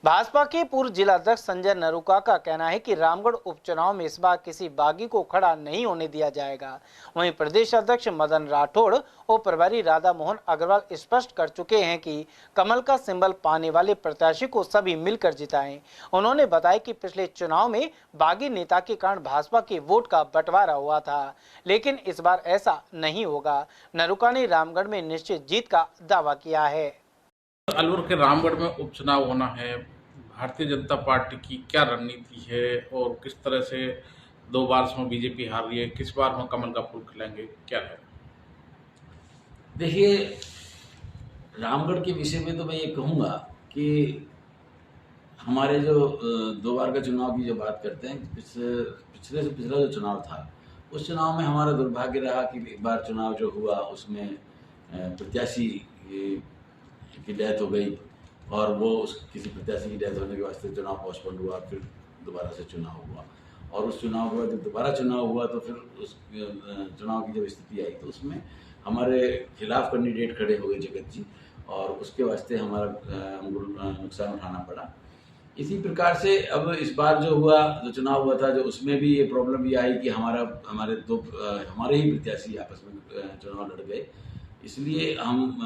भाजपा के पूर्व जिलाध्यक्ष संजय नरूका का कहना है कि रामगढ़ उपचुनाव में इस बार किसी बागी को खड़ा नहीं होने दिया जाएगा। वहीं प्रदेश अध्यक्ष मदन राठौड़ और प्रभारी राधा मोहन अग्रवाल स्पष्ट कर चुके हैं कि कमल का सिंबल पाने वाले प्रत्याशी को सभी मिलकर जिताएं। उन्होंने बताया कि पिछले चुनाव में बागी नेता के कारण भाजपा के वोट का बंटवारा हुआ था, लेकिन इस बार ऐसा नहीं होगा। नरूका ने रामगढ़ में निश्चित जीत का दावा किया है। अलवर के रामगढ़ में उपचुनाव होना है। भारतीय जनता पार्टी की क्या रणनीति है और किस तरह से 2 बार में बीजेपी हार रही है, किस बार में कमल का फूल खिलाएंगे, क्या है? देखिए, रामगढ़ के विषय में तो मैं ये कहूँगा कि हमारे जो 2 बार का चुनाव की जो बात करते हैं, पिछले से पिछला जो चुनाव था, उस चुनाव में हमारा दुर्भाग्य रहा कि एक बार चुनाव जो हुआ उसमें प्रत्याशी की डेथ हो गई और वो किसी प्रत्याशी की डेथ होने के वास्ते चुनाव पोस्टपोन हुआ। फिर दोबारा से चुनाव हुआ और उस चुनाव के बाद जब दोबारा चुनाव हुआ तो फिर उस चुनाव की जब स्थिति आई तो उसमें हमारे खिलाफ कैंडिडेट खड़े हो गए जगत जी, और उसके वास्ते हमारा नुकसान उठाना पड़ा। इसी प्रकार से अब इस बार जो चुनाव हुआ था, जो उसमें भी ये प्रॉब्लम भी आई कि हमारे ही प्रत्याशी आपस में चुनाव लड़ गए, इसलिए हम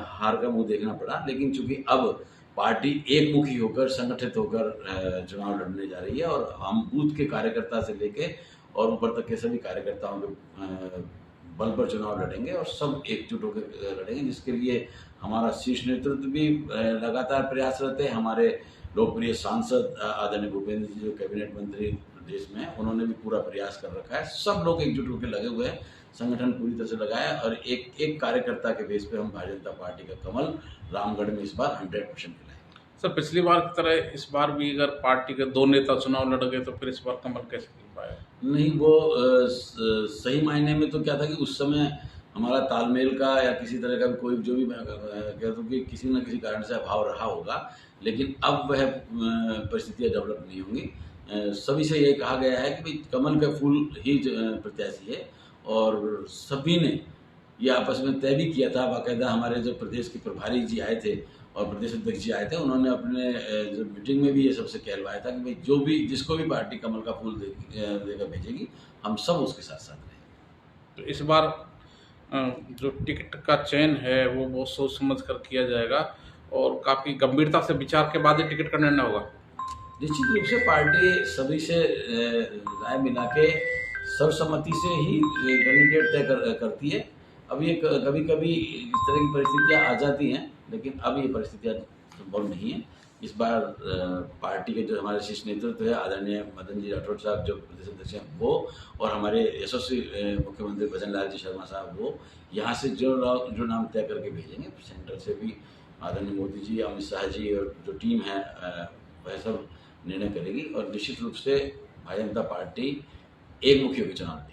हार का मुंह देखना पड़ा। लेकिन चूंकि अब पार्टी एकमुखी होकर, संगठित होकर चुनाव लड़ने जा रही है और हम बूथ के कार्यकर्ता से लेके और ऊपर तक के सभी कार्यकर्ताओं के बल पर चुनाव लड़ेंगे और सब एकजुट होकर लड़ेंगे, जिसके लिए हमारा शीर्ष नेतृत्व भी लगातार प्रयासरत है। हमारे लोकप्रिय सांसद आदरणीय भूपेंद्र जी, जो कैबिनेट मंत्री प्रदेश में हैं, उन्होंने भी पूरा प्रयास कर रखा है। सब लोग एकजुट होकर लगे हुए हैं, संगठन पूरी तरह से लगाया और एक कार्यकर्ता के बेस पे हम भारतीय जनता पार्टी का कमल रामगढ़ में इस बार 100% खिलाएंगे। सर, पिछली बार की तरह इस बार भी अगर पार्टी के 2 नेता चुनाव लड़ गए तो फिर इस बार कमल कैसे खिल पाएगा? नहीं, वो सही मायने में तो क्या था कि उस समय हमारा तालमेल का या किसी तरह का भी कोई जो भी मैं कहता हूँ कि किसी न किसी कारण से अभाव रहा होगा, लेकिन अब वह परिस्थितियाँ डेवलप नहीं होंगी। सभी से ये कहा गया है कि भाई कमल का फूल ही प्रत्याशी है और सभी ने ये आपस में तय भी किया था। बाकायदा हमारे जो प्रदेश के प्रभारी जी आए थे और प्रदेश अध्यक्ष जी आए थे, उन्होंने अपने जो मीटिंग में भी ये सबसे कहलवाया था कि भाई जिसको भी पार्टी कमल का फूल देकर भेजेगी, हम सब उसके साथ साथ रहेंगे। तो इस बार जो टिकट का चयन है वो बहुत सोच समझ कर किया जाएगा और काफ़ी गंभीरता से विचार के बाद ही टिकट का निर्णय होगा। निश्चित रूप से पार्टी सभी से राय मिला के सर्वसम्मति से ही कैंडिडेट तय करती है। अब ये कभी कभी इस तरह की परिस्थितियाँ आ जाती हैं, लेकिन अब ये परिस्थितियाँ संभव नहीं है। इस बार पार्टी के जो हमारे शीर्ष नेतृत्व है, आदरणीय मदन जी राठौड़ साहब जो प्रदेश अध्यक्ष हैं, वो और हमारे यशस्वी मुख्यमंत्री भजन लाल जी शर्मा साहब, वो यहाँ से जो नाम तय करके भेजेंगे। सेंटर से भी आदरणीय मोदी जी, अमित शाह जी और जो टीम है वह सब निर्णय करेगी और निश्चित रूप से भारतीय जनता पार्टी एकमुखी होकर चुनाव लड़ेगी।